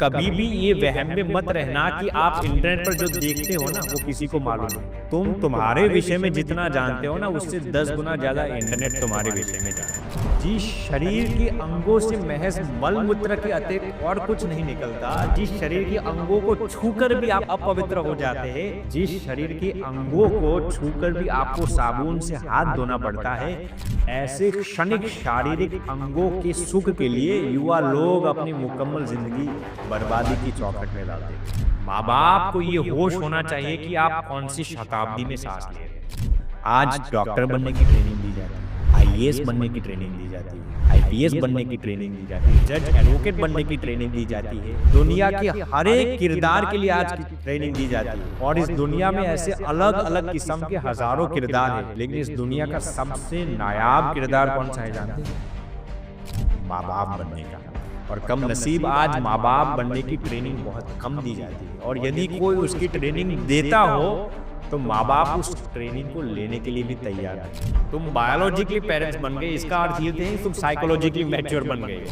कभी भी ये वहम में मत रहना कि आप इंटरनेट पर जो देखते हो ना वो किसी को मालूम नहीं। तुम तुम्हारे विषय में जितना जानते हो ना उससे 10 गुना ज्यादा इंटरनेट तुम्हारे विषय में जानता है। जिस शरीर के अंगों से महज मल मूत्र के अतिरिक्त और कुछ नहीं निकलता, जिस शरीर के अंगों को छूकर भी आप अपवित्र हो जाते हैं, जिस शरीर के अंगों को छूकर भी आपको साबुन से हाथ धोना पड़ता है, ऐसे क्षणिक शारीरिक अंगों के सुख के लिए युवा लोग अपनी मुकम्मल जिंदगी बर्बादी की चौखट में डालते हैं। माँ बाप को ये होश होना चाहिए कि आप कौन सी शताब्दी में सांस ले रहे हैं। आज डॉक्टर बनने की ट्रेनिंग दी जाती है, आईएएस बनने की ट्रेनिंग दी जाती है, आईपीएस बनने की ट्रेनिंग दी जाती है, जज एडवोकेट बनने की ट्रेनिंग दी जाती है। दुनिया के हर एक किरदार के लिए आज की ट्रेनिंग दी जाती है। और इस दुनिया में ऐसे अलग अलग किस्म के हजारों किरदार हैं, लेकिन इस दुनिया का सबसे नायाब किरदार कौन सा है जानते हैं? माँ बाप बनने का। और कम नसीब आज माँ बाप बनने की ट्रेनिंग बहुत कम दी जाती है। और यदि कोई उसकी ट्रेनिंग देता हो तो माँ बाप उस ट्रेनिंग को लेने के लिए भी तैयार है। तुम बायोलॉजिकली पेरेंट्स बन गए, इसका अर्थ ये नहीं तुम साइकोलॉजिकली मैच्योर बन गए।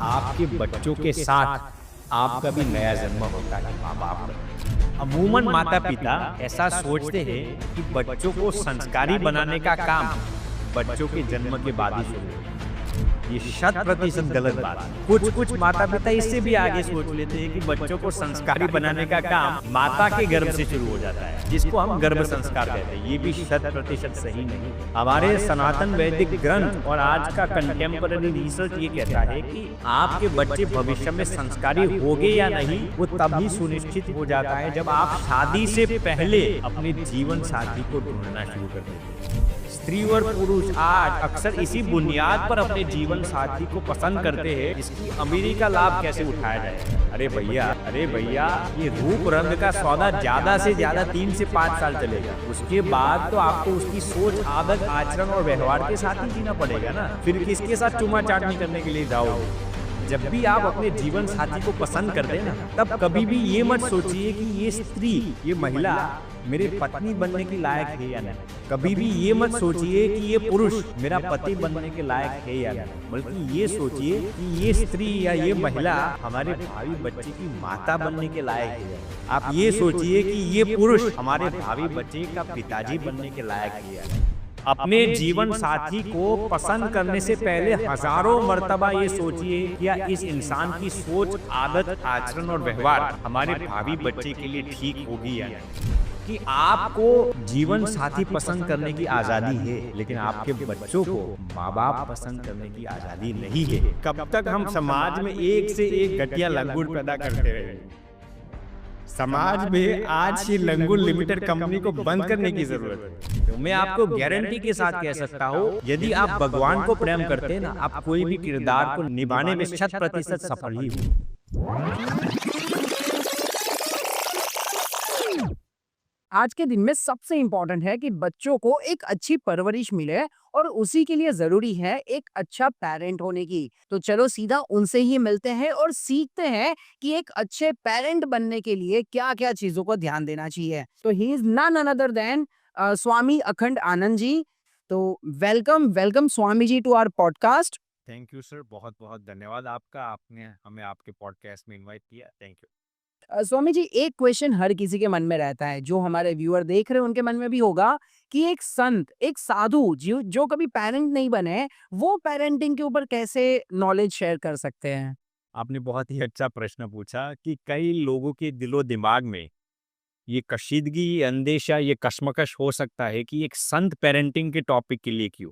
आपके बच्चों के साथ आपका भी नया जन्म होता है माँ बाप में। अमूमन माता पिता ऐसा सोचते हैं कि बच्चों को संस्कारी बनाने का काम बच्चों के जन्म के बाद ही शुरू होता है। ये 100% गलत बात है। कुछ माता पिता इससे भी आगे सोच लेते हैं कि बच्चों को संस्कारी बनाने का काम माता के गर्भ से शुरू हो जाता है, जिसको हम गर्भ संस्कार कहते हैं। ये भी 100% सही नहीं। हमारे सनातन वैदिक ग्रंथ और आज का कंटेम्पररी रिसर्च ये कहता है कि आपके बच्चे भविष्य में संस्कारी होंगे या नहीं वो तभी सुनिश्चित हो जाता है जब आप शादी से पहले अपने जीवन साथी को ढूंढना शुरू कर देते हैं। स्त्री और पुरुष आज अक्सर इसी बुनियाद पर अपने जीवन साथी को पसंद करते हैं जिसकी अमीरी का लाभ कैसे उठाया जाए। अरे भैया ये रूप रंग का सौदा ज्यादा से ज्यादा 3 से 5 साल चलेगा। उसके बाद तो आपको उसकी सोच, आदत, आचरण और व्यवहार के साथ ही जीना पड़ेगा ना। फिर किसके साथ चुमा चाटनी करने के लिए जाओगे? जब भी आप अपने जीवन साथी को पसंद करते हैं ना, तब कभी भी ये मत सोचिए कि ये स्त्री, ये महिला मेरे पत्नी बनने के लायक है या नहीं। कभी भी ये मत सोचिए कि ये पुरुष मेरा पति बनने के लायक है या नहीं, बल्कि ये सोचिए कि ये स्त्री या ये महिला हमारे भावी बच्चे की माता बनने के लायक है। आप ये सोचिए कि ये पुरुष हमारे भावी बच्चे का पिताजी बनने के लायक है। अपने जीवन साथी को पसंद करने से पहले हजारों मर्तबा ये सोचिए क्या इस इंसान की सोच, आदत, आचरण और व्यवहार हमारे भावी बच्चे के लिए ठीक होगी या नहीं। कि आपको जीवन साथी पसंद करने की आजादी है, लेकिन आपके बच्चों को माँ बाप पसंद करने की आजादी नहीं है। कब तक हम समाज में एक से एक घटिया लंगूर पैदा करते रहे? समाज में आज ही लंगूर लिमिटेड कंपनी को बंद करने की जरूरत है। तो मैं आपको गारंटी के साथ कह सकता हूँ, यदि आप भगवान को प्रेम करते हैं ना, आप कोई भी किरदार को निभाने में 100% सफल ही हो। आज के दिन में सबसे इम्पोर्टेंट है कि बच्चों को एक अच्छी परवरिश मिले और उसी के लिए जरूरी है एक अच्छा पेरेंट होने की। तो चलो सीधा उनसे ही मिलते हैं और सीखते हैं कि एक अच्छे पेरेंट बनने के लिए क्या क्या चीजों को ध्यान देना चाहिए। तो he is none another than Swami Akhand Anand ji. तो welcome Swami ji to our podcast. Thank you sir, बहुत बहुत धन्यवाद आपका, आपने हमें आपके पॉडकास्ट में इनवाइट किया। Thank you. स्वामी जी, एक क्वेश्चन हर किसी के मन में रहता है, जो हमारे व्यूअर देख रहे हैं उनके मन में भी होगा कि एक संत, एक साधु जो कभी पेरेंट नहीं बने, वो पेरेंटिंग के ऊपर कैसे नॉलेज शेयर कर सकते हैं? आपने बहुत ही अच्छा प्रश्न पूछा कि कई लोगों के दिलो दिमाग में ये कशीदगी, ये अंदेशा, ये कश्मकश हो सकता है कि एक संत पेरेंटिंग के टॉपिक के लिए क्यों,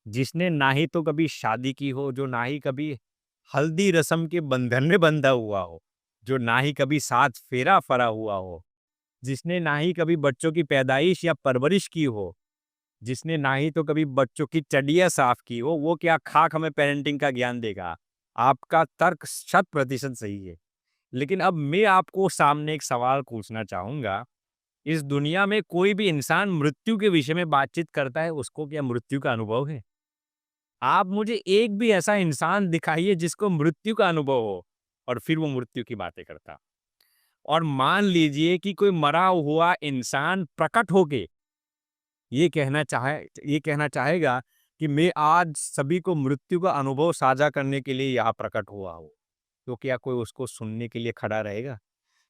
जिसने ना ही तो कभी शादी की हो, जो ना ही कभी हल्दी रस्म के बंधन में बंधा हुआ हो, जो ना ही कभी साथ फेरा फरा हुआ हो, जिसने ना ही कभी बच्चों की पैदाइश या परवरिश की हो, जिसने ना ही तो कभी बच्चों की चड्डियां साफ की हो, वो क्या खाक हमें पेरेंटिंग का ज्ञान देगा? आपका तर्क 100% सही है। लेकिन अब मैं आपको सामने एक सवाल पूछना चाहूंगा। इस दुनिया में कोई भी इंसान मृत्यु के विषय में बातचीत करता है, उसको क्या मृत्यु का अनुभव है? आप मुझे एक भी ऐसा इंसान दिखाइए जिसको मृत्यु का अनुभव हो और फिर वो मृत्यु की बातें करता। और मान लीजिए कि कोई मरा हुआ इंसान प्रकट होके ये कहना चाहेगा कि मैं आज सभी को मृत्यु का अनुभव साझा करने के लिए यहाँ प्रकट हुआ हूँ। तो क्या कोई उसको सुनने के लिए खड़ा रहेगा?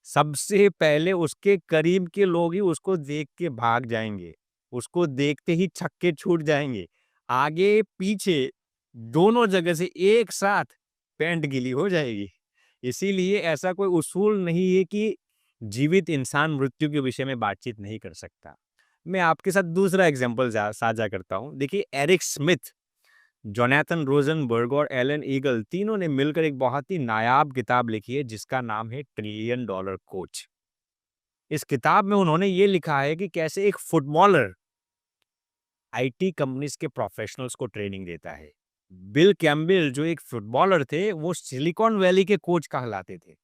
सबसे पहले उसके करीब के लोग ही उसको देख के भाग जाएंगे, उसको देखते ही छक्के छूट जाएंगे, आगे पीछे दोनों जगह से एक साथ पैंट गीली हो जाएगी। इसीलिए ऐसा कोई उसूल नहीं है कि जीवित इंसान मृत्यु के विषय में बातचीत नहीं कर सकता। मैं आपके साथ दूसरा एग्जाम्पल साझा करता हूँ। देखिए, एरिक स्मिथ, जोनाथन रोजनबर्ग और एलन ईगल तीनों ने मिलकर एक बहुत ही नायाब किताब लिखी है जिसका नाम है ट्रिलियन डॉलर कोच। इस किताब में उन्होंने ये लिखा है कि कैसे एक फुटबॉलर आईटी कंपनीज के प्रोफेशनल्स को ट्रेनिंग देता है। बिल कैम्पबेल जो एक फुटबॉलर थे, वो सिलिकॉन वैली के कोच कहलाते थे।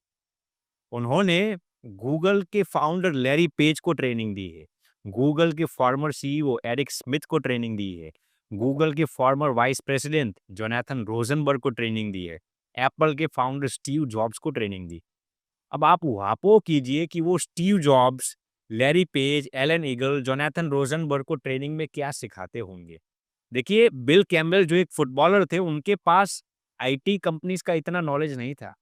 उन्होंने गूगल के फाउंडर लैरी पेज को ट्रेनिंग दी है, गूगल के फॉर्मर सीईओ एरिक स्मिथ को ट्रेनिंग दी है, गूगल के former vice president Jonathan Rosenberg को ट्रेनिंग दी है, एप्पल के फाउंडर स्टीव जॉब्स को ट्रेनिंग दी। अब आप वापो कीजिए कि वो Steve Jobs, Larry Page, Alan Eagle, Jonathan Rosenberg को ट्रेनिंग में क्या सिखाते होंगे। देखिए, बिल कैम्पबेल जो एक फुटबॉलर थे, उनके पास आईटी कंपनीज का इतना नॉलेज नहीं था।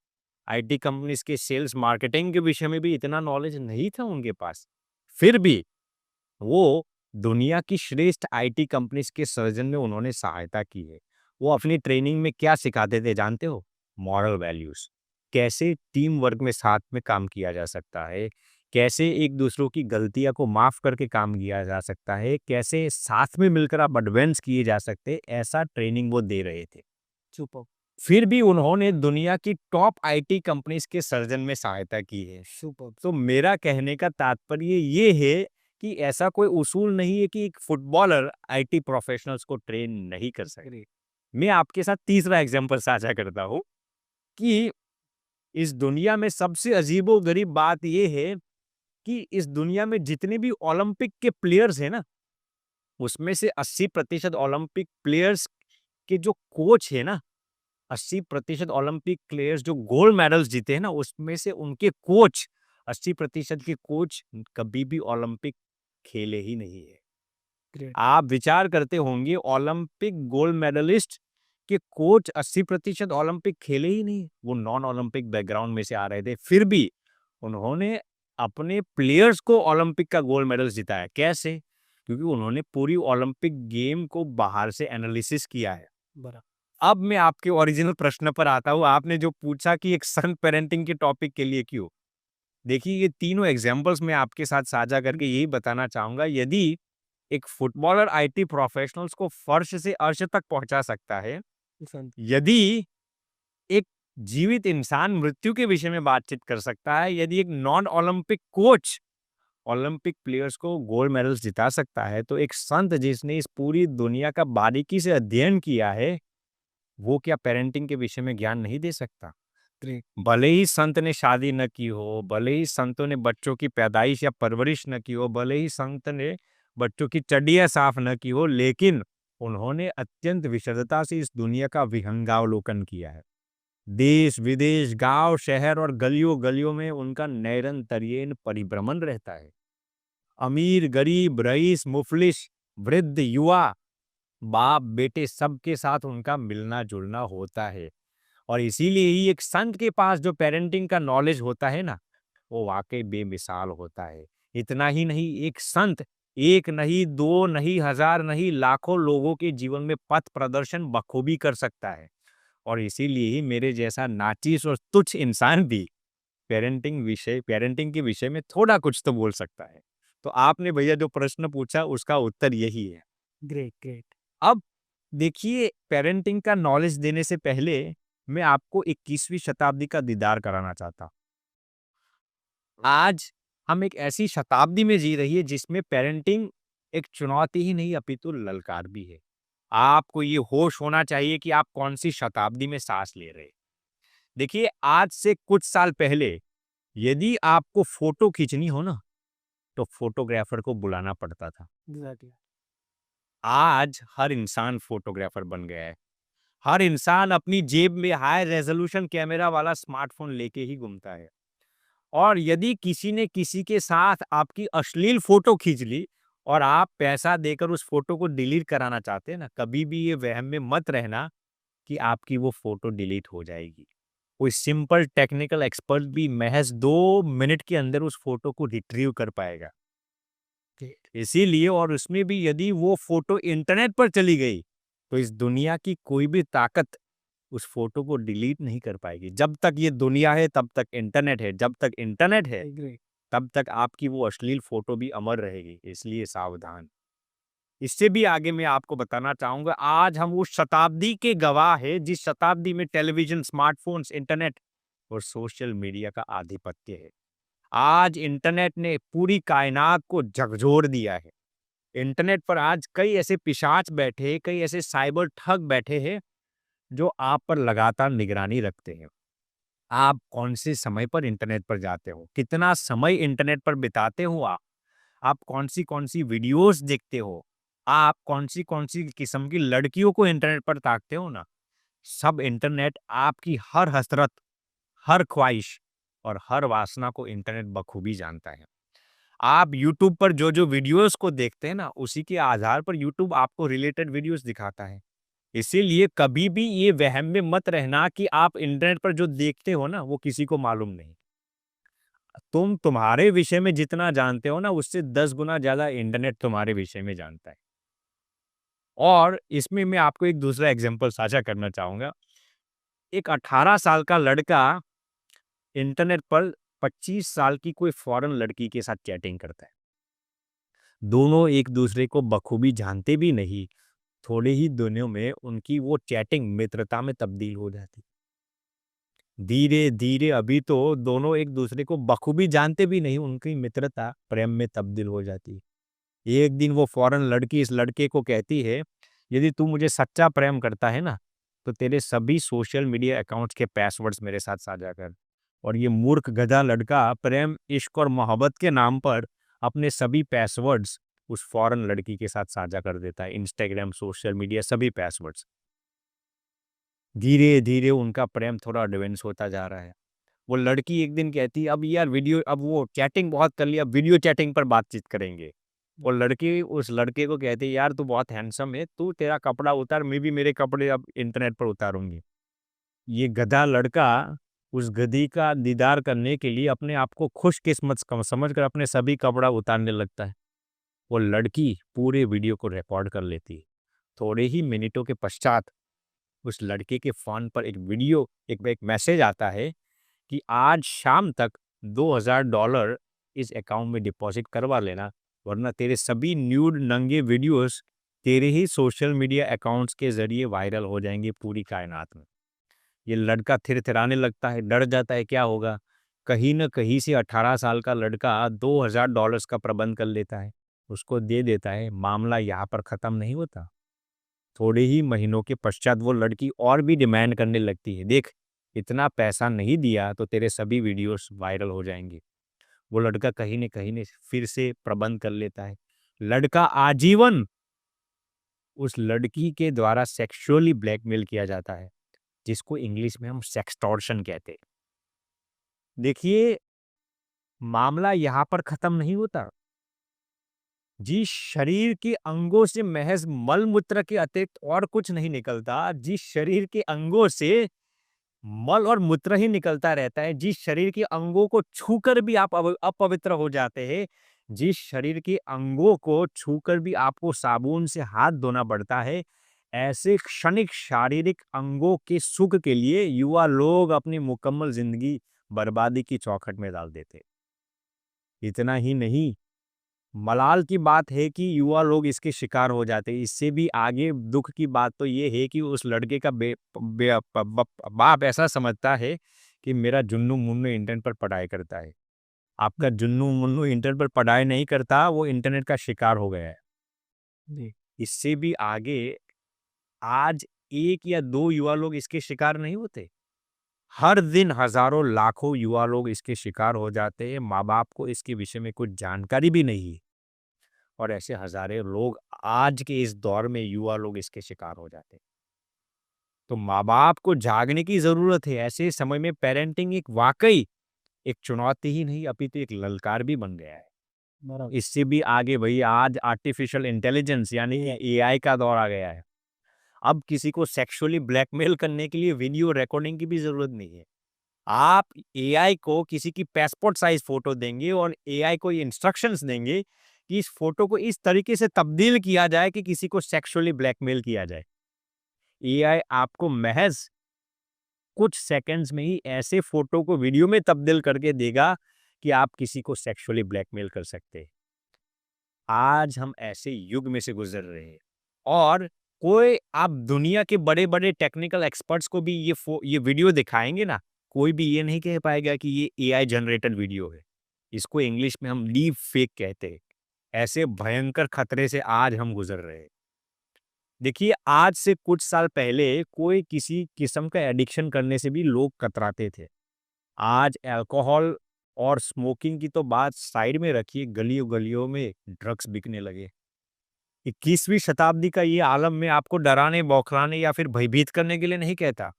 आईटी कंपनीज के सेल्स मार्केटिंग के विषय में भी इतना नॉलेज नहीं था उनके पास। फिर भी वो दुनिया की श्रेष्ठ आईटी कंपनीज के सर्जन में उन्होंने सहायता की है। वो अपनी ट्रेनिंग में क्या सिखाते थे जानते हो? मॉरल वैल्यूज, कैसे टीम वर्क में साथ में काम किया जा सकता है, कैसे एक दूसरों की गलतियां को माफ करके काम किया जा सकता है, कैसे साथ में मिलकर आप एडवांस किए जा सकते, ऐसा ट्रेनिंग वो दे रहे थे। सुपर। फिर भी उन्होंने दुनिया की टॉप आईटी कंपनीज के सर्जन में सहायता की है। सुपर। तो मेरा कहने का तात्पर्य ये है कि ऐसा कोई उसूल नहीं है कि एक फुटबॉलर आईटी प्रोफेशनल्स को ट्रेन नहीं कर सकते। मैं आपके साथ तीसरा एग्जांपल साझा करता हूँ कि इस दुनिया में सबसे अजीबोगरीब बात यह है कि इस दुनिया में जितने भी ओलंपिक के प्लेयर्स हैं ना, उसमें से 80% ओलंपिक प्लेयर्स के जो कोच है ना, 80% ओलंपिक प्लेयर्स जो गोल्ड मेडल्स जीते हैं ना, उसमें से उनके कोच 80% के कोच कभी भी ओलंपिक खेले ही नहीं है। ग्रेट। आप विचार करते होंगे, ओलंपिक गोल्ड मेडलिस्ट के कोच 80% ओलंपिक खेले ही नहीं, वो नॉन ओलंपिक बैकग्राउंड में से आ रहे थे। फिर भी उन्होंने अपने प्लेयर्स को ओलंपिक का गोल्ड मेडल जिताया। कैसे? क्योंकि उन्होंने पूरी ओलंपिक गेम को बाहर से एनालिसिस किया है। बराबर। अब मैं आपके ओरिजिनल प्रश्न पर आता हूँ। आपने जो पूछा कि एक सन पेरेंटिंग के टॉपिक के लिए क्यों? देखिए, ये तीनों एग्जांपल्स मैं आपके साथ साझा करके यही बताना चाहूंगा, यदि एक फुटबॉलर आईटी प्रोफेशनल्स को फर्श से अर्श तक पहुंचा सकता है, यदि एक जीवित इंसान मृत्यु के विषय में बातचीत कर सकता है, यदि एक non Olympic coach Olympic players को गोल्ड मेडल्स जिता सकता है, तो एक संत जिसने इस पूरी दुनिया का बारीकी से अध्ययन किया है, वो क्या पेरेंटिंग के विषय में ज्ञान नहीं दे सकता? भले ही संत ने शादी न की हो, भले ही संतों ने बच्चों की पैदाइश या परवरिश न की हो, भले ही संत ने बच्चों की चड्डियां साफ न की हो, लेकिन उन्होंने अत्यंत विशदता से इस दुनिया का विहंगावलोकन किया है। देश विदेश, गांव शहर और गलियों गलियों में उनका निरंतरीय परिभ्रमण रहता है। अमीर गरीब, रईस मुफलिस, वृद्ध युवा, बाप बेटे, सबके साथ उनका मिलना जुलना होता है। और इसीलिए ही एक संत के पास जो पेरेंटिंग का नॉलेज होता है ना, वो वाकई बेमिसाल होता है। इतना ही नहीं, एक संत एक नहीं, दो नहीं, हजार नहीं, लाखों लोगों के जीवन में पथ प्रदर्शन बखूबी कर सकता है। और इसीलिए ही मेरे जैसा नाचिस और तुच्छ इंसान भी पेरेंटिंग के विषय में थोड़ा कुछ तो बोल सकता है। तो आपने भैया जो प्रश्न पूछा, उसका उत्तर यही है। Great great. अब देखिए, पेरेंटिंग का नॉलेज देने से पहले मैं आपको 21वीं शताब्दी का दीदार कराना चाहता हूं। आज हम एक ऐसी शताब्दी में जी रही है जिसमें पेरेंटिंग एक चुनौती ही नहीं अपितु ललकार भी है। आपको ये होश होना चाहिए कि आप कौन सी शताब्दी में सांस ले रहे हैं। देखिए, आज से कुछ साल पहले यदि आपको फोटो खींचनी हो ना, तो फोटोग्राफर को बुलाना पड़ता था। एग्जैक्टली। आज हर इंसान फोटोग्राफर बन गया है। हर इंसान अपनी जेब में हाई रेजोल्यूशन कैमरा वाला स्मार्टफोन लेके ही घूमता है। और यदि किसी ने किसी के साथ आपकी अश्लील फोटो खींच ली और आप पैसा देकर उस फोटो को डिलीट कराना चाहते हैं ना, कभी भी ये वहम में मत रहना कि आपकी वो फोटो डिलीट हो जाएगी। कोई सिंपल टेक्निकल एक्सपर्ट भी महज 2 मिनट के अंदर उस फोटो को रिट्रीव कर पाएगा। इसीलिए और उसमें भी यदि वो फोटो इंटरनेट पर चली गई तो इस दुनिया की कोई भी ताकत उस फोटो को डिलीट नहीं कर पाएगी। जब तक ये दुनिया है तब तक इंटरनेट है, जब तक इंटरनेट है तब तक आपकी वो अश्लील फोटो भी अमर रहेगी। इसलिए सावधान। इससे भी आगे मैं आपको बताना चाहूंगा, आज हम उस शताब्दी के गवाह है जिस शताब्दी में टेलीविजन, स्मार्टफोन्स, इंटरनेट और सोशल मीडिया का आधिपत्य है। आज इंटरनेट ने पूरी कायनात को झकझोर दिया है। इंटरनेट पर आज कई ऐसे पिशाच बैठे, कई ऐसे साइबर ठग बैठे हैं जो आप पर लगातार निगरानी रखते हैं। आप कौन से समय पर इंटरनेट पर जाते हो, कितना समय इंटरनेट पर बिताते हो, आप कौन सी वीडियोस देखते हो, आप कौन सी किस्म की लड़कियों को इंटरनेट पर ताकते हो ना, सब इंटरनेट आपकी हर हसरत, हर ख्वाहिश और हर वासना को इंटरनेट बखूबी जानता है। आप यूट्यूब पर जो जो वीडियोस को देखते हैं ना, उसी के आधार पर यूट्यूब आपको रिलेटेड वीडियोस दिखाता है। इसीलिए कभी भी ये वहम में मत रहना कि आप इंटरनेट पर जो देखते हो ना वो किसी को मालूम नहीं। तुम तुम्हारे विषय में जितना जानते हो ना उससे 10 गुना ज्यादा इंटरनेट तुम्हारे विषय में जानता है। और इसमें मैं आपको एक दूसरा एग्जांपल साझा करना चाहूंगा। एक 18 साल का लड़का इंटरनेट पर 25 साल की कोई फॉरेन लड़की के साथ चैटिंग करता है। दोनों एक दूसरे को बखूबी जानते भी नहीं, थोड़े ही दिनों में उनकी वो चैटिंग मित्रता में तब्दील हो जाती। धीरे धीरे अभी तो दोनों एक दूसरे को बखूबी जानते भी नहीं, उनकी मित्रता प्रेम में तब्दील हो जाती। एक दिन वो फॉरेन लड़की इस लड़के को कहती है, यदि तू मुझे सच्चा प्रेम करता है ना तो तेरे सभी सोशल मीडिया अकाउंट्स के पासवर्ड्स मेरे साथ साझा कर। और ये मूर्ख गधा लड़का प्रेम, इश्क और मोहब्बत के नाम पर अपने सभी पासवर्ड्स उस फॉरेन लड़की के साथ साझा कर देता है। इंस्टाग्राम, सोशल मीडिया, सभी पासवर्ड्स। धीरे धीरे उनका प्रेम थोड़ा एडवांस होता जा रहा है। वो लड़की एक दिन कहती है, अब यार वीडियो, अब वो चैटिंग बहुत कर लिया, वीडियो चैटिंग पर बातचीत करेंगे। वो लड़की उस लड़के को कहती है, यार तू बहुत हैंडसम है, तू तेरा कपड़ा उतार, मैं भी मेरे कपड़े अब इंटरनेट पर उतारूंगी। ये गधा लड़का उस गधी का दीदार करने के लिए अपने आप को खुशकिस्मत समझकर अपने सभी कपड़ा उतारने लगता है। वो लड़की पूरे वीडियो को रिकॉर्ड कर लेती है। थोड़े ही मिनटों के पश्चात उस लड़के के फोन पर एक मैसेज आता है कि आज शाम तक $2000 इस अकाउंट में डिपॉजिट करवा लेना, वरना तेरे सभी न्यूड नंगे वीडियोस तेरे ही सोशल मीडिया अकाउंट्स के जरिए वायरल हो जाएंगे पूरी कायनात में। ये लड़का थिरथिराने लगता है, डर जाता है क्या होगा। कहीं न कहीं से 18 साल का लड़का $2000 का प्रबंध कर लेता है, उसको दे देता है। मामला यहाँ पर ख़त्म नहीं होता। थोड़े ही महीनों के पश्चात वो लड़की और भी डिमांड करने लगती है, देख इतना पैसा नहीं दिया तो तेरे सभी वीडियोस वायरल हो जाएंगे। वो लड़का कहीं न कहीं ने फिर से प्रबंध कर लेता है। लड़का आजीवन उस लड़की के द्वारा सेक्सुअली ब्लैकमेल किया जाता है, जिसको इंग्लिश में हम सेक्सटॉर्शन कहते हैं। देखिए, मामला यहाँ पर खत्म नहीं होता। जिस शरीर के अंगों से महज मल मूत्र के अतिरिक्त और कुछ नहीं निकलता, जिस शरीर के अंगों से मल और मूत्र ही निकलता रहता है, जिस शरीर के अंगों को छूकर भी आप अपवित्र हो जाते हैं, जिस शरीर के अंगों को छूकर भी आपको साबुन से हाथ धोना पड़ता है, ऐसे क्षणिक शारीरिक अंगों के सुख के लिए युवा लोग अपनी मुकम्मल जिंदगी बर्बादी की चौखट में डाल देते। इतना ही नहीं, मलाल की बात है कि युवा लोग इसके शिकार हो जाते हैं। इससे भी आगे दुख की बात तो ये है कि उस लड़के का बाप ऐसा समझता है कि मेरा जुन्नू मुन्नू इंटरनेट पर पढ़ाई करता है। आपका जुन्नू मुन्नू इंटरनेट पर पढ़ाई नहीं करता, वो इंटरनेट का शिकार हो गया है। जी। इससे भी आगे आज 1 या 2 युवा लोग इसके शिकार नहीं होते। हर दिन हजारों लाखों युवा लोग इसके शिकार हो जाते हैं। माँ बाप को इसके विषय में कुछ जानकारी भी नहीं है और ऐसे हजारों लोग आज के इस दौर में युवा लोग इसके शिकार हो जाते हैं। तो माँ बाप को जागने की जरूरत है। ऐसे समय में पेरेंटिंग एक वाकई एक चुनौती ही नहीं अपितु एक ललकार भी बन गया है। इससे भी आगे भाई आज आर्टिफिशियल इंटेलिजेंस यानी एआई का दौर आ गया है। अब किसी को सेक्सुअली ब्लैकमेल करने के लिए वीडियो रिकॉर्डिंग की भी जरूरत नहीं है। आप एआई को किसी की पासपोर्ट साइज फोटो देंगे और एआई को ये इंस्ट्रक्शंस देंगे कि इस फोटो को इस तरीके से तब्दील किया जाए कि किसी को सेक्सुअली ब्लैकमेल किया जाए। एआई आपको महज कुछ सेकंड्स में ही ऐसे फोटो को वीडियो में तब्दील करके देगा कि आप किसी को सेक्सुअली ब्लैकमेल कर सकते हैं। आज हम ऐसे युग में से गुजर रहे हैं और कोई आप दुनिया के बड़े-बड़े टेक्निकल एक्सपर्ट्स को भी ये वीडियो दिखाएँगे ना, कोई भी ये नहीं कह पाएगा कि ये एआई जनरेटेड वीडियो है। इसको इंग्लिश में हम डीप फेक कहते हैं। ऐसे भयंकर खतरे से आज हम गुजर रहे हैं। देखिए, आज से कुछ साल पहले कोई किसी किस्म का एडिक्शन करने से भी लोग कतराते थे। आज अल्कोहल और स्मोकिंग की तो बात साइड में रखिए, गलियों-गलियों में ड्रग्स बिकने लगे। 21वीं शताब्दी का ये आलम मैं आपको डराने, बौखलाने या फिर भयभीत करने के लिए नहीं कहता,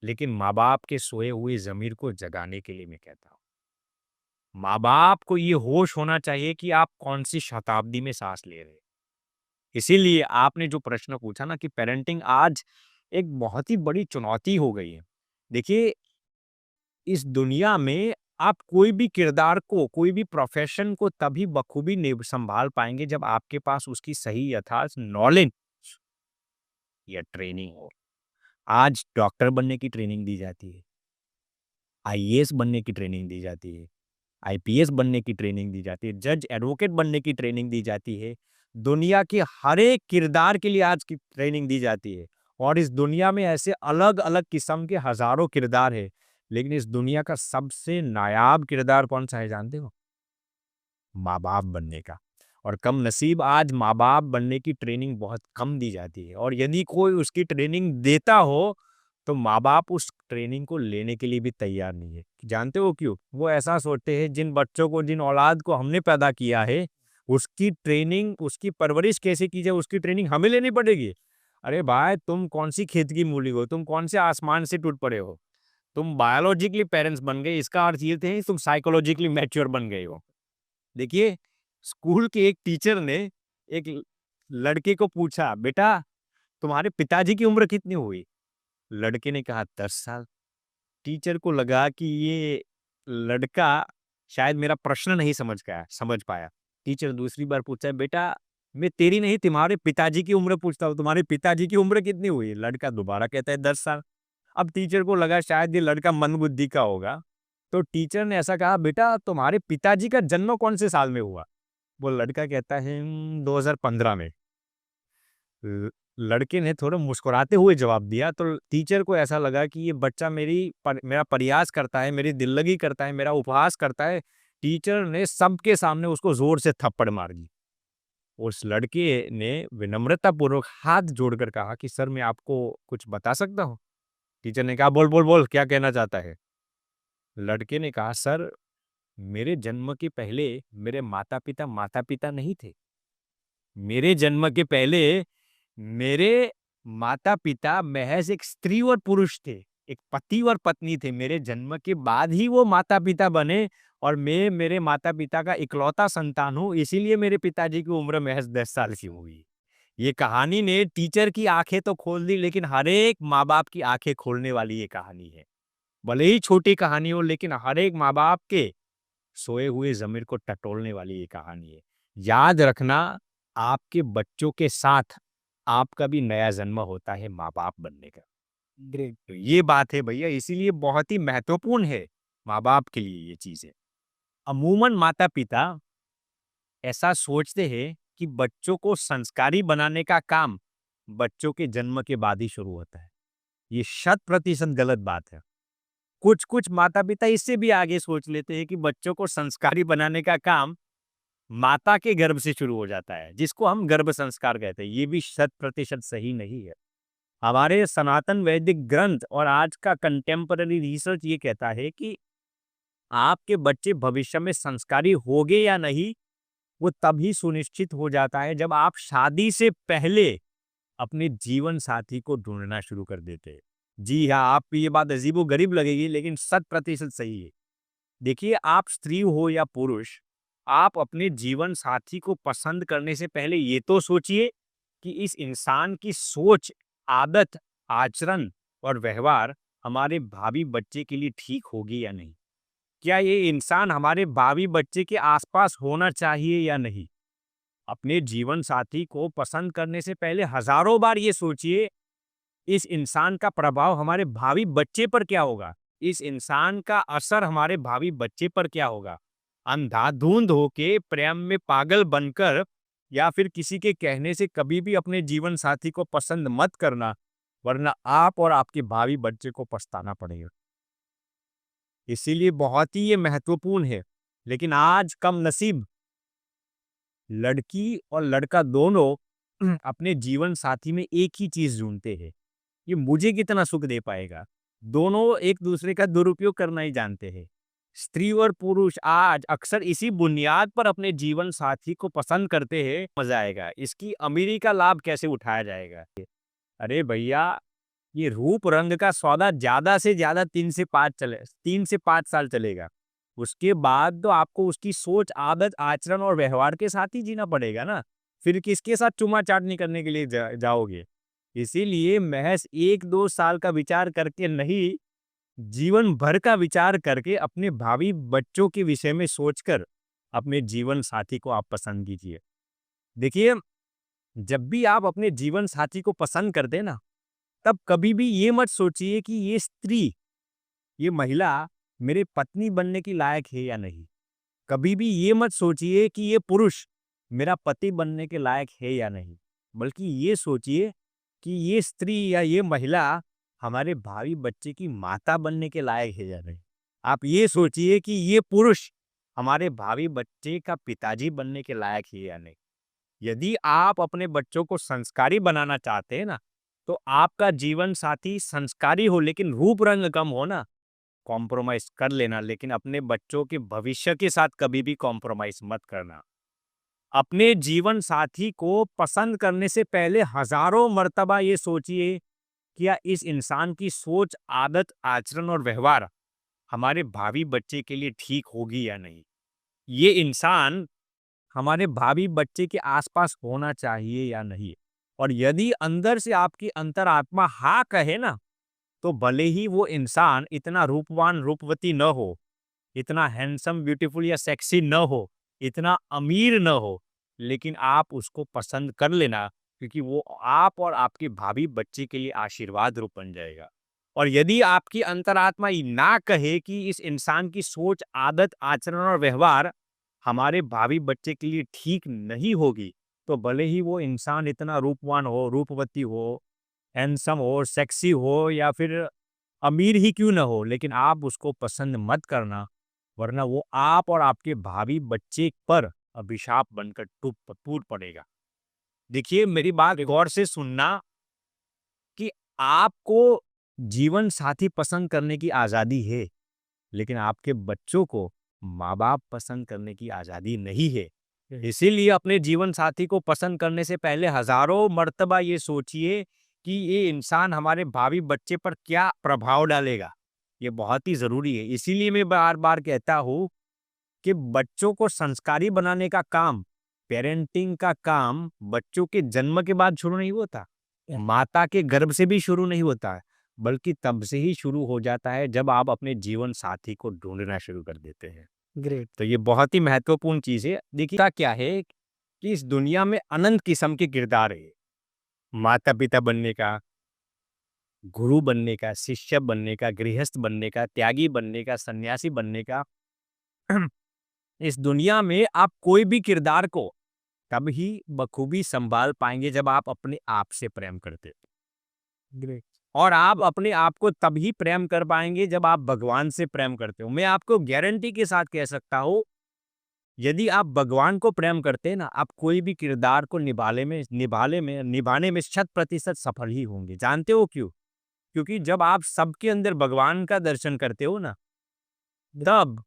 लेकिन माँ-बाप के सोए हुए ज़मीर को जगाने के लिए मैं कहता हूँ। माँ-बाप को ये होश होना चाहिए कि आप कौन-सी शताब्दी में साँस ले रहे हैं। इसीलिए आपने जो प्रश्न पूछा ना कि पेरेंटिंग आज एक बहुत ही बड़ी चुनौती हो गई है। देखिए, इस दुनिया में आप कोई भी किरदार को, कोई भी प्रोफ़ेशन को तभी बखूबी सँभाल पाएँगे जब आपके पास उसकी सही यथार्थ नॉलेज या ट्रेनिंग हो। आज डॉक्टर बनने की ट्रेनिंग दी जाती है, आईएएस बनने की ट्रेनिंग दी जाती है, आईपीएस बनने की ट्रेनिंग दी जाती है, जज एडवोकेट बनने की ट्रेनिंग दी जाती है। दुनिया के हर एक किरदार के लिए आज की ट्रेनिंग दी जाती है और इस दुनिया में ऐसे अलग-अलग किस्म के हज़ारों किरदार हैं, लेकिन इस दुनिया का सबसे नायाब किरदार कौन-सा है जानते हो? माँ-बाप बनने का। और कम नसीब आज माँ-बाप बनने की ट्रेनिंग बहुत कम दी जाती है और यदि कोई उसकी ट्रेनिंग देता हो, तो माँ-बाप उस ट्रेनिंग को लेने के लिए भी तैयार नहीं है। जानते हो क्यों? वो ऐसा सोचते हैं जिन बच्चों को, जिन औलाद को हमने पैदा किया है, उसकी ट्रेनिंग, उसकी परवरिश कैसे की जाए, उसकी ट्रेनिंग हमें लेनी पड़ेगी। अरे भाई, तुम कौन-सी खेत की मूली हो? तुम कौन से आसमान से टूट पड़े हो? तुम बायोलॉजिकली पेरेंट्स बन गए, इसका अर्थ ये नहीं तुम साइकोलॉजिकली मैच्योर बन गए हो। देखिए, स्कूल के एक टीचर ने एक लड़के को पूछा, बेटा तुम्हारे पिताजी की उम्र कितनी हुई? लड़के ने कहा 10 साल। टीचर को लगा कि ये लड़का शायद मेरा प्रश्न नहीं समझ पाया। टीचर दूसरी बार पूछा, बेटा मैं तेरी नहीं तुम्हारे पिताजी की उम्र पूछता हूँ, तुम्हारे पिताजी की उम्र कितनी हुई? लड़का दोबारा कहता है 10 साल। अब टीचर को लगा शायद ये लड़का मंदबुद्धि का होगा, तो टीचर ने ऐसा कहा, बेटा तुम्हारे पिताजी का जन्म कौन से साल में हुआ? वो लड़का कहता है 2015 में। ल लड़के ने थोड़ा मुस्कुराते हुए जवाब दिया, तो टीचर को ऐसा लगा कि ये बच्चा मेरा प्रयास करता है, मेरी दिल्लगी करता है, मेरा उपहास करता है। टीचर ने सबके सामने उसको ज़ोर से थप्पड़ मार दी। उस लड़के ने विनम्रतापूर्वक हाथ जोड़कर कहा कि सर मैं आपको कुछ बता सकता हूँ? टीचर ने कहा, बोल, बोल, बोल क्या कहना चाहता है? लड़के ने कहा, सर मेरे जन्म के पहले मेरे माता-पिता माता-पिता नहीं थे। मेरे जन्म के पहले मेरे माता-पिता महज़ एक स्त्री और पुरुष थे, एक पति और पत्नी थे। मेरे जन्म के बाद ही वो माता-पिता बने और मैं मेरे माता-पिता का इकलौता संतान हूँ, इसीलिए मेरे पिताजी की उम्र महज़ 10 साल की हुई। ये कहानी ने टीचर की आँखें तो खोल दी, लेकिन हर एक माँ-बाप की आँखें खोलने वाली ये कहानी है। भले ही छोटी कहानी हो, लेकिन हर एक माँ-बाप के सोए हुए ज़मीर को टटोलने वाली ये कहानी है। याद रखना, आपके बच्चों के साथ आपका भी नया जन्म होता है माँ-बाप बनने का। ग्रेट। तो ये बात है भैया, इसीलिए बहुत ही महत्वपूर्ण है माँ-बाप के लिए ये चीज़ें। अमूमन माता-पिता ऐसा सोचते हैं कि बच्चों को संस्कारी बनाने का काम बच्चों के जन्म के बाद ही शुरू होता है। ये शत प्रतिशत गलत बात है। कुछ-कुछ माता-पिता इससे भी आगे सोच लेते हैं कि बच्चों को संस्कारी बनाने का काम माता के गर्भ से शुरू हो जाता है, जिसको हम गर्भ संस्कार कहते हैं। ये भी शत प्रतिशत सही नहीं है। हमारे सनातन वैदिक ग्रंथ और आज का कंटेम्पररी रिसर्च ये कहता है कि आपके बच्चे भविष्य में संस्कारी होंगे या नहीं, वो तभी सुनिश्चित हो जाता है जब आप शादी से पहले अपने जीवन साथी को ढूंढना शुरू कर देते हैं। जी हाँ, आपको ये बात अजीबो-गरीब लगेगी, लेकिन शत प्रतिशत सही है। देखिए, आप स्त्री हो या पुरुष, आप अपने जीवन साथी को पसंद करने से पहले ये तो सोचिए कि इस इंसान की सोच, आदत, आचरण और व्यवहार हमारे भावी बच्चे के लिए ठीक होगी या नहीं? क्या ये इंसान हमारे भावी बच्चे के आसपास होना चाहिए या नहीं? अपने जीवन साथी को पसंद करने से पहले हजारों बार ये सोचिए, इस इंसान का प्रभाव हमारे भावी बच्चे पर क्या होगा? इस इंसान का असर हमारे भावी बच्चे पर क्या होगा? अंधाधुंध होके प्रेम में पागल बनकर या फिर किसी के कहने से कभी भी अपने जीवन साथी को पसंद मत करना, वरना आप और आपके भावी बच्चे को पछताना पड़ेगा। इसीलिए बहुत ही ये महत्वपूर्ण है। लेकिन आज कम नसीब लड़की और लड़का दोनों अपने जीवन साथी में एक ही चीज ढूंढते हैं, ये मुझे कितना सुख दे पाएगा। दोनों एक दूसरे का दुरुपयोग करना ही जानते हैं। स्त्री और पुरुष आज अक्सर इसी बुनियाद पर अपने जीवन साथी को पसंद करते हैं। मजा आएगा, इसकी अमीरी का लाभ कैसे उठाया जाएगा। अरे भैया, ये रूप रंग का सौदा ज्यादा से ज्यादा 3 से 5 साल चलेगा। उसके बाद तो आपको उसकी सोच, आदत, आचरण और व्यवहार के साथ ही जीना पड़ेगा ना। फिर किसके साथ चुमा चाटनी करने के लिए जाओगे? इसीलिए महज 1-2 साल का विचार करके नहीं, जीवन भर का विचार करके अपने भावी बच्चों के विषय में सोचकर अपने जीवन साथी को आप पसंद कीजिए। देखिए, जब भी आप अपने जीवन साथी को पसंद करते हैं ना, तब कभी भी ये मत सोचिए कि ये स्त्री, ये महिला मेरे पत्नी बनने की लायक है या नहीं। कभी भी ये मत सोचिए कि ये पुरुष मेरा पति बनने के लायक है या नहीं। बल्कि ये सोचिए कि ये स्त्री या ये महिला हमारे भावी बच्चे की माता बनने के लायक है या नहीं। आप ये सोचिए कि ये पुरुष हमारे भावी बच्चे का पिताजी बनने के लायक है या नहीं। यदि आप अपने बच्चों को संस्कारी बनाना चाहते हैं ना, तो आपका जीवन साथी संस्कारी हो लेकिन रूप रंग कम हो ना, कॉम्प्रोमाइज कर लेना, लेकिन अपने बच्चों के भविष्य के साथ कभी भी कॉम्प्रोमाइज मत करना। अपने जीवन साथी को पसंद करने से पहले हजारों मर्तबा ये सोचिए, क्या इस इंसान की सोच, आदत, आचरण और व्यवहार हमारे भावी बच्चे के लिए ठीक होगी या नहीं। ये इंसान हमारे भावी बच्चे के आसपास होना चाहिए या नहीं। और यदि अंदर से आपकी अंतरात्मा हाँ कहे ना, तो भले ही वो इंसान इतना रूपवान, रूपवती न हो, इतना हैंडसम, ब्यूटीफुल या सेक्सी न हो, इतना अमीर न हो, लेकिन आप उसको पसंद कर लेना, क्योंकि वो आप और आपके भावी बच्चे के लिए आशीर्वाद रूप बन जाएगा। और यदि आपकी अंतरात्मा ये ना कहे कि इस इंसान की सोच, आदत, आचरण और व्यवहार हमारे भावी बच्चे के लिए ठीक नहीं होगी, तो भले ही वो इंसान इतना रूपवान हो, रूपवती हो, हैंडसम हो, सेक्सी हो या फिर अमीर ही क्यों ना हो, लेकिन आप उसको पसंद मत करना, वरना वो आप और आपके भावी बच्चे पर अभिशाप बनकर टूट पड़ेगा। देखिए, मेरी बात गौर से सुनना कि आपको जीवन साथी पसंद करने की आज़ादी है, लेकिन आपके बच्चों को माँ-बाप पसंद करने की आज़ादी नहीं है। इसीलिए अपने जीवन साथी को पसंद करने से पहले हज़ारों मर्तबा ये सोचिए कि ये इंसान हमारे भावी बच्चे पर क्या प्रभाव डालेगा। ये बहुत ही ज़रूरी है। इसीलिए मैं बार-बार कहता हूँ कि बच्चों को संस्कारी बनाने का काम, पेरेंटिंग का काम बच्चों के जन्म के बाद शुरू नहीं होता। माता के गर्भ से भी शुरू नहीं होता है, बल्कि तब से ही शुरू हो जाता है जब आप अपने जीवन साथी को ढूँढना शुरू कर देते हैं। ग्रेट। तो ये बहुत ही महत्वपूर्ण चीज़ है। देखिए क्या है कि इस दुनिया में अनंत किस्म के किरदार है। माता-पिता बनने का, गुरु बनने का, शिष्य बनने का, गृहस्थ बनने का, त्यागी बनने का, सन्यासी बनने का। इस दुनिया में आप कोई भी किरदार को तब ही बखूबी संभाल पाएंगे जब आप अपने आप से प्रेम करते हो। ग्रेट। और आप अपने आप को तभी प्रेम कर पाएंगे जब आप भगवान से प्रेम करते हो। मैं आपको गारंटी के साथ कह सकता हूँ, यदि आप भगवान को प्रेम करते हैं ना, आप कोई भी किरदार को निभाने में 100% सफल ही होंगे। जानते हो क्यों? क्योंकि जब आप सबके अंदर भगवान का दर्शन करते हो ना, तब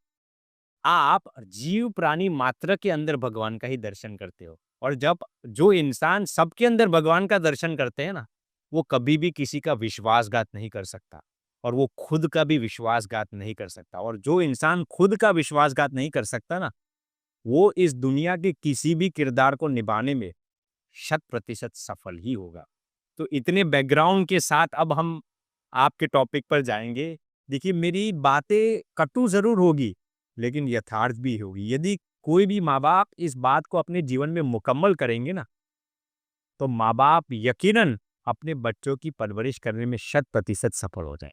आप जीव प्राणी मात्र के अंदर भगवान का ही दर्शन करते हो। और जब जो इंसान सबके अंदर भगवान का दर्शन करते हैं ना, वो कभी भी किसी का विश्वासघात नहीं कर सकता, और वो खुद का भी विश्वासघात नहीं कर सकता। और जो इंसान खुद का विश्वासघात नहीं कर सकता ना, वो इस दुनिया के किसी भी किरदार को निभाने में 100% सफल ही होगा। तो इतने बैकग्राउंड के साथ अब हम आपके टॉपिक पर जाएंगे। देखिए, मेरी बातें कटु ज़रूर होगी, लेकिन यथार्थ भी होगी। यदि कोई भी माँ-बाप इस बात को अपने जीवन में मुकम्मल करेंगे ना, तो माँ-बाप यकीनन अपने बच्चों की परवरिश करने में 100% सफल हो जाएँ।